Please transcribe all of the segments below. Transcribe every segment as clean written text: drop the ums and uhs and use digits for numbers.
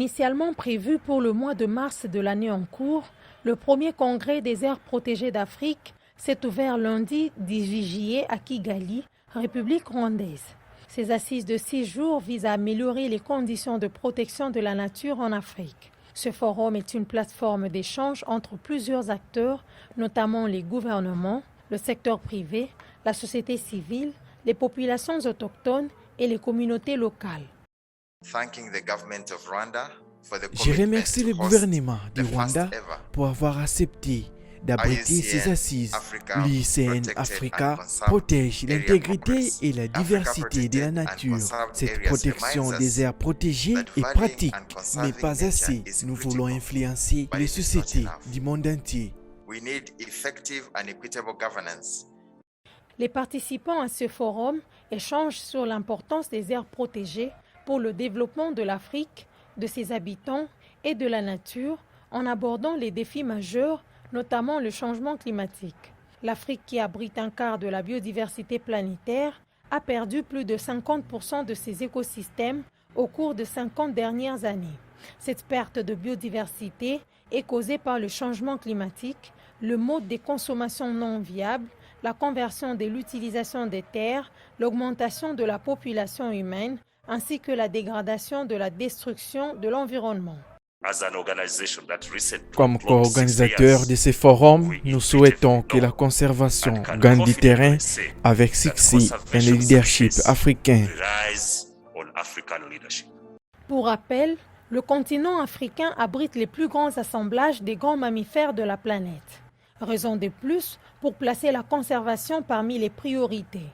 Initialement prévu pour le mois de mars de l'année en cours, le premier congrès des aires protégées d'Afrique s'est ouvert lundi 18 juillet à Kigali, République rwandaise. Ces assises de 6 jours visent à améliorer les conditions de protection de la nature en Afrique. Ce forum est une plateforme d'échange entre plusieurs acteurs, notamment les gouvernements, le secteur privé, la société civile, les populations autochtones et les communautés locales. Je remercie le gouvernement du Rwanda pour avoir accepté d'abriter ces assises. L'IUCN Africa protège l'intégrité et la diversité de la nature. Cette protection des aires protégées est pratique, mais pas assez. Nous voulons influencer les sociétés du monde entier. Les participants à ce forum échangent sur l'importance des aires protégées pour le développement de l'Afrique, de ses habitants et de la nature en abordant les défis majeurs, notamment le changement climatique. L'Afrique, qui abrite un quart de la biodiversité planétaire, a perdu plus de 50% de ses écosystèmes au cours de 50 dernières années. Cette perte de biodiversité est causée par le changement climatique, le mode de consommation non viable, la conversion de l'utilisation des terres, l'augmentation de la population humaine, ainsi que la dégradation de la destruction de l'environnement. Comme co-organisateurs de ces forums, nous souhaitons que la conservation gagne du terrain avec succès et le leadership africain. Pour rappel, le continent africain abrite les plus grands assemblages des grands mammifères de la planète. Raison de plus pour placer la conservation parmi les priorités.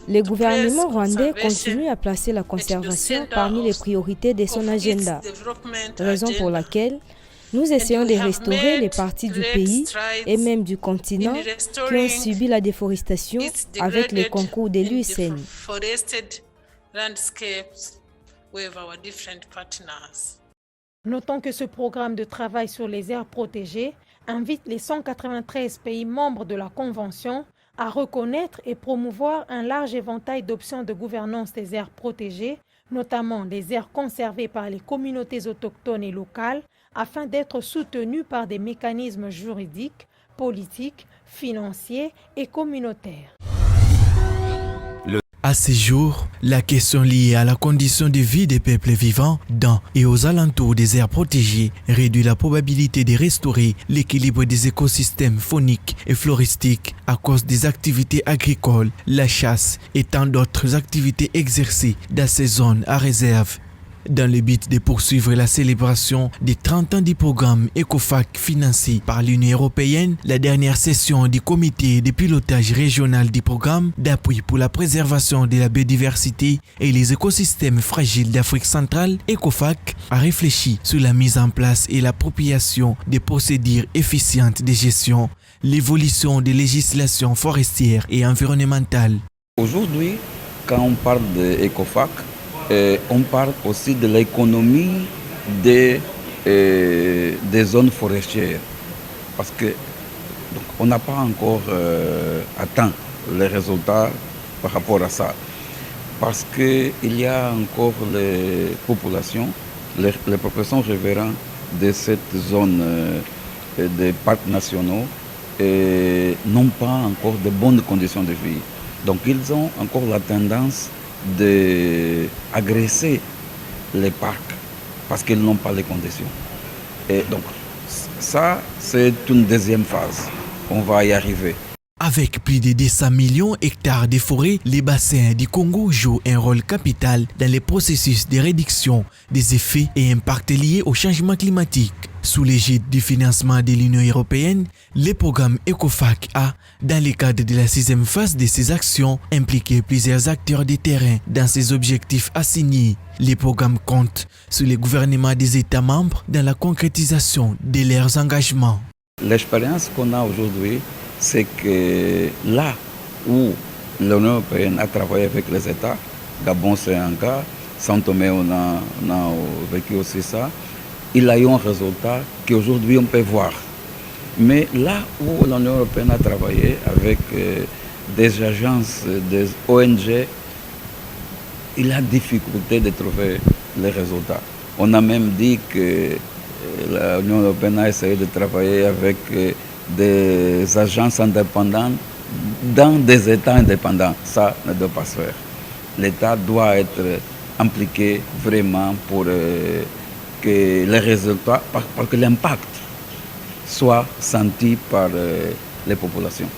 Le gouvernement rwandais continue à placer la conservation parmi les priorités de son agenda, raison pour laquelle nous essayons de restaurer les parties du pays et même du continent qui ont subi la déforestation avec le concours de l'UICN. Notons que ce programme de travail sur les aires protégées invite les 193 pays membres de la Convention à reconnaître et promouvoir un large éventail d'options de gouvernance des aires protégées, notamment les aires conservées par les communautés autochtones et locales, afin d'être soutenues par des mécanismes juridiques, politiques, financiers et communautaires. À ce jour, la question liée à la condition de vie des peuples vivants dans et aux alentours des aires protégées réduit la probabilité de restaurer l'équilibre des écosystèmes fauniques et floristiques à cause des activités agricoles, la chasse et tant d'autres activités exercées dans ces zones à réserve. Dans le but de poursuivre la célébration des 30 ans du programme ECOFAC financé par l'Union européenne, la dernière session du comité de pilotage régional du programme d'appui pour la préservation de la biodiversité et les écosystèmes fragiles d'Afrique centrale, ECOFAC, a réfléchi sur la mise en place et l'appropriation des procédures efficientes de gestion, l'évolution des législations forestières et environnementales. Aujourd'hui, quand on parle de ECOFAC, on parle aussi de l'économie des zones forestières. Parce que on n'a pas encore atteint les résultats par rapport à ça. Parce qu'il y a encore les populations riveraines de cette zone des parcs nationaux n'ont pas encore de bonnes conditions de vie. Donc ils ont encore la tendance d'agresser les parcs parce qu'ils n'ont pas les conditions. Et donc, ça, c'est une deuxième phase. On va y arriver. Avec plus de 200 millions d'hectares de forêts, les bassins du Congo jouent un rôle capital dans les processus de réduction des effets et impacts liés au changement climatique. Sous l'égide du financement de l'Union européenne, le programme ECOFAC a, dans le cadre de la 6e phase de ses actions, impliqué plusieurs acteurs de terrain dans ses objectifs assignés. Le programme compte sur les gouvernements des États membres dans la concrétisation de leurs engagements. L'expérience qu'on a aujourd'hui, c'est que là où l'Union européenne a travaillé avec les États, Gabon c'est un cas, São Tomé on a vécu aussi ça, il a eu un résultat qu'aujourd'hui on peut voir. Mais là où l'Union européenne a travaillé avec des agences, des ONG, il a difficulté de trouver les résultats. On a même dit que l'Union européenne a essayé de travailler avec des agences indépendantes dans des États indépendants. Ça ne doit pas se faire. L'État doit être impliqué vraiment pour que les résultats, pour que l'impact soit senti par les populations.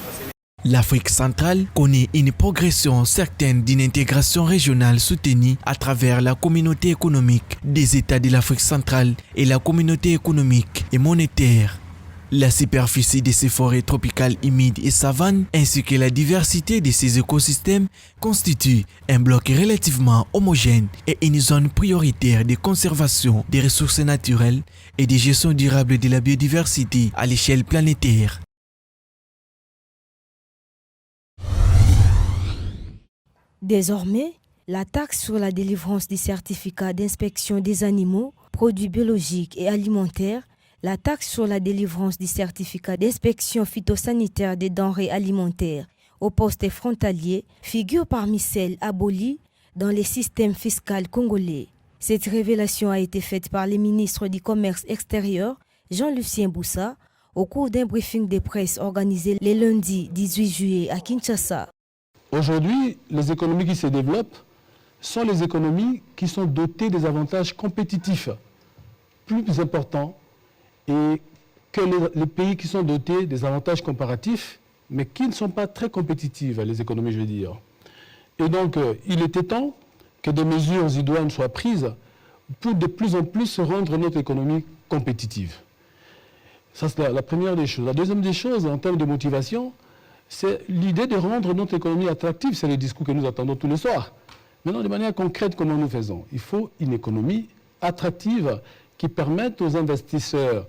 L'Afrique centrale connaît une progression certaine d'une intégration régionale soutenue à travers la communauté économique des États de l'Afrique centrale et la communauté économique et monétaire. La superficie de ces forêts tropicales humides et savanes ainsi que la diversité de ces écosystèmes constituent un bloc relativement homogène et une zone prioritaire de conservation des ressources naturelles et de gestion durable de la biodiversité à l'échelle planétaire. Désormais, la taxe sur la délivrance des certificats d'inspection des animaux, produits biologiques et alimentaires, la taxe sur la délivrance des certificats d'inspection phytosanitaire des denrées alimentaires aux postes frontaliers figurent parmi celles abolies dans les systèmes fiscaux congolais. Cette révélation a été faite par le ministre du Commerce extérieur, Jean-Lucien Boussa, au cours d'un briefing de presse organisé le lundi 18 juillet à Kinshasa. Aujourd'hui, les économies qui se développent sont les économies qui sont dotées des avantages compétitifs plus importants et que les pays qui sont dotés des avantages comparatifs, mais qui ne sont pas très compétitifs, les économies, je veux dire. Et donc, il était temps que des mesures idoines soient prises pour de plus en plus rendre notre économie compétitive. Ça, c'est la première des choses. La deuxième des choses, en termes de motivation, c'est l'idée de rendre notre économie attractive. C'est le discours que nous attendons tous les soirs. Maintenant, de manière concrète, comment nous faisons? Il faut une économie attractive qui permette aux investisseurs,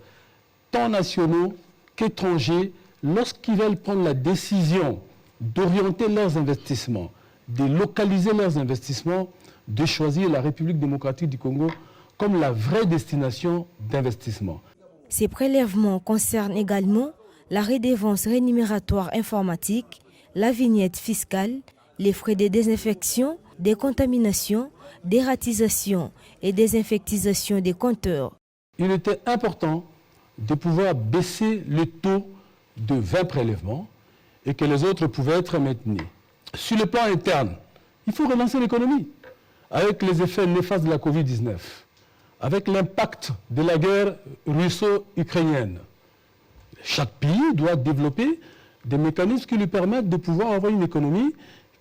tant nationaux qu'étrangers, lorsqu'ils veulent prendre la décision d'orienter leurs investissements, de localiser leurs investissements, de choisir la République démocratique du Congo comme la vraie destination d'investissement. Ces prélèvements concernent également la redevance rémunératoire informatique, la vignette fiscale, les frais de désinfection, décontamination, dératisation et désinfectisation des compteurs. Il était important de pouvoir baisser le taux de 20 prélèvements et que les autres pouvaient être maintenus. Sur le plan interne, il faut relancer l'économie avec les effets néfastes de la Covid-19, avec l'impact de la guerre russo-ukrainienne. Chaque pays doit développer des mécanismes qui lui permettent de pouvoir avoir une économie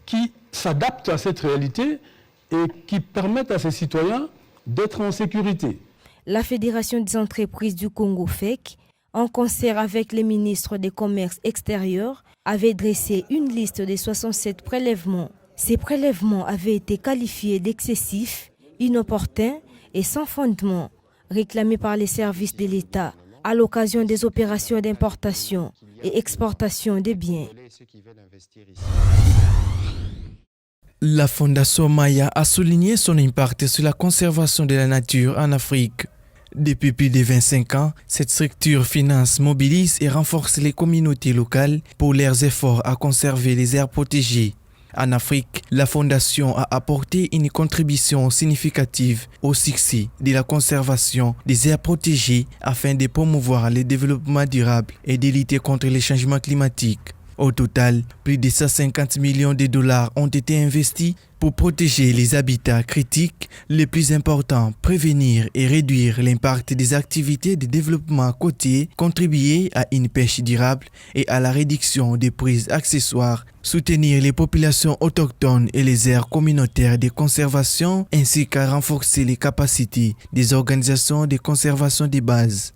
qui s'adapte à cette réalité et qui permettent à ses citoyens d'être en sécurité. La Fédération des entreprises du Congo, FEC, en concert avec les ministres des Commerces extérieurs, avait dressé une liste de 67 prélèvements. Ces prélèvements avaient été qualifiés d'excessifs, inopportuns et sans fondement, réclamés par les services de l'État à l'occasion des opérations d'importation et exportation des biens. La Fondation Maya a souligné son impact sur la conservation de la nature en Afrique. Depuis plus de 25 ans, cette structure finance, mobilise et renforce les communautés locales pour leurs efforts à conserver les aires protégées. En Afrique, la Fondation a apporté une contribution significative au succès de la conservation des aires protégées afin de promouvoir le développement durable et de lutter contre les changements climatiques. Au total, plus de 150 millions de dollars ont été investis pour protéger les habitats critiques les plus importants, prévenir et réduire l'impact des activités de développement côtier, contribuer à une pêche durable et à la réduction des prises accessoires, soutenir les populations autochtones et les aires communautaires de conservation, ainsi qu'à renforcer les capacités des organisations de conservation de base.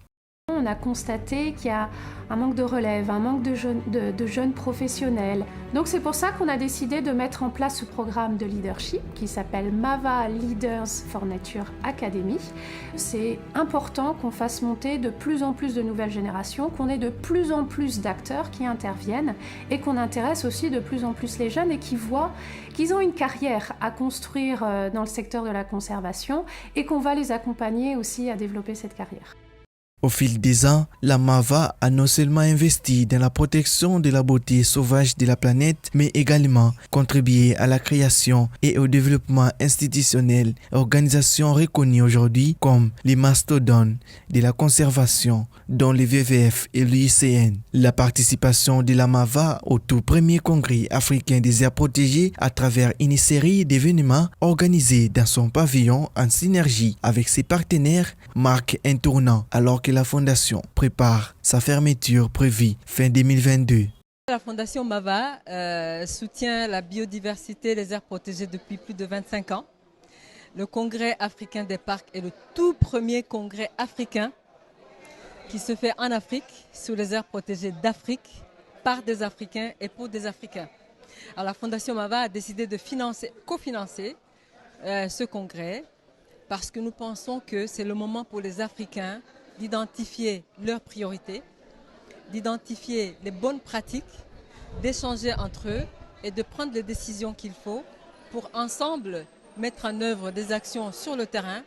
On a constaté qu'il y a un manque de relève, un manque de jeunes professionnels. Donc c'est pour ça qu'on a décidé de mettre en place ce programme de leadership qui s'appelle MAVA Leaders for Nature Academy. C'est important qu'on fasse monter de plus en plus de nouvelles générations, qu'on ait de plus en plus d'acteurs qui interviennent et qu'on intéresse aussi de plus en plus les jeunes et qui voient qu'ils ont une carrière à construire dans le secteur de la conservation et qu'on va les accompagner aussi à développer cette carrière. Au fil des ans, la MAVA a non seulement investi dans la protection de la beauté sauvage de la planète, mais également contribué à la création et au développement institutionnel, organisations reconnues aujourd'hui comme les mastodontes de la conservation, dont le WWF et l'UICN. La participation de la MAVA au tout premier congrès africain des aires protégées à travers une série d'événements organisés dans son pavillon en synergie avec ses partenaires marque un tournant alors que la Fondation prépare sa fermeture prévue fin 2022. La Fondation MAVA soutient la biodiversité des aires protégées depuis plus de 25 ans. Le Congrès africain des parcs est le tout premier congrès africain qui se fait en Afrique, sur les aires protégées d'Afrique, par des Africains et pour des Africains. Alors, la Fondation MAVA a décidé de cofinancer ce congrès parce que nous pensons que c'est le moment pour les Africains d'identifier leurs priorités, d'identifier les bonnes pratiques, d'échanger entre eux et de prendre les décisions qu'il faut pour ensemble mettre en œuvre des actions sur le terrain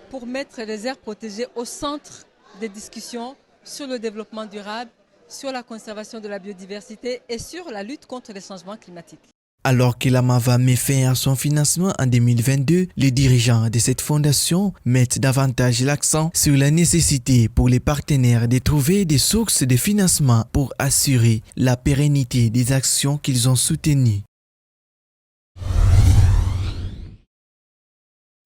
pour mettre les aires protégées au centre des discussions sur le développement durable, sur la conservation de la biodiversité et sur la lutte contre les changements climatiques. Alors que la MAVA met fin à son financement en 2022, les dirigeants de cette fondation mettent davantage l'accent sur la nécessité pour les partenaires de trouver des sources de financement pour assurer la pérennité des actions qu'ils ont soutenues.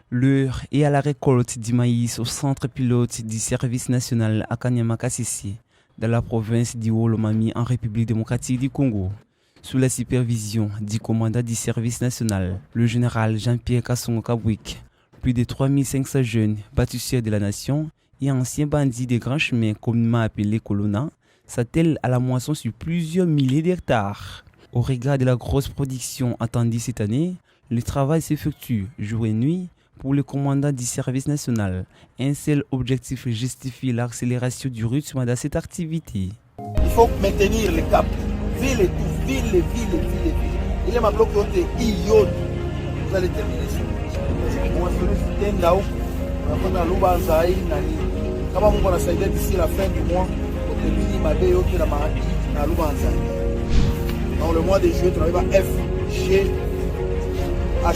L'heure est à la récolte du maïs au centre pilote du service national à Kanyama-Kasese, dans la province d'Iwo-Lomami en République démocratique du Congo. Sous la supervision du commandant du service national, le général Jean-Pierre Kasongo Kabwik, plus de 3500 jeunes bâtisseurs de la nation et anciens bandits des grands chemins communément appelés Colonna s'attellent à la moisson sur plusieurs milliers d'hectares. Au regard de la grosse production attendue cette année, le travail s'effectue jour et nuit pour le commandant du service national. Un seul objectif justifie l'accélération du rythme de cette activité. Il faut maintenir le cap. Ville et tout, ville. Il est ma bloc côté, vous allez terminer ça. On va faire le soutien là-haut. On va faire l'ouba zaï, nani. Quand on va s'aider d'ici la fin du mois, pour terminer ma déo qui est la maladie, à l'ouba zaï. Dans le mois de juillet, on travaille à F, G, H.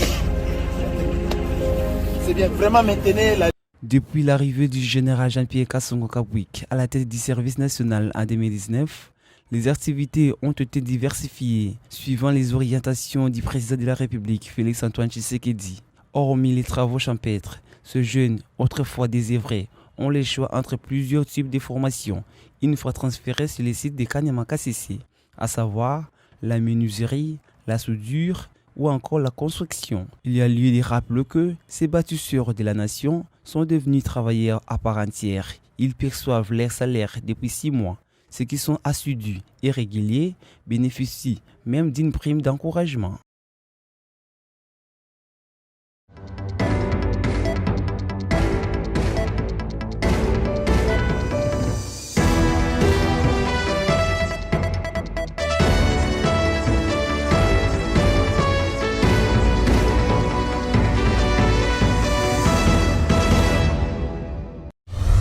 C'est bien, vraiment maintenir la... Depuis l'arrivée du général Jean-Pierre Kasongo Kabwik à la tête du service national en 2019, les activités ont été diversifiées suivant les orientations du président de la République, Félix-Antoine Tshisekedi. Hormis les travaux champêtres, ce jeune, autrefois désœuvré, ont le choix entre plusieurs types de formations une fois transférés sur les sites de Kanyama-Kasese, à savoir la menuiserie, la soudure ou encore la construction. Il y a lieu de rappeler que ces bâtisseurs de la nation sont devenus travailleurs à part entière. Ils perçoivent leur salaire depuis 6 mois. Ceux qui sont assidus et réguliers bénéficient même d'une prime d'encouragement.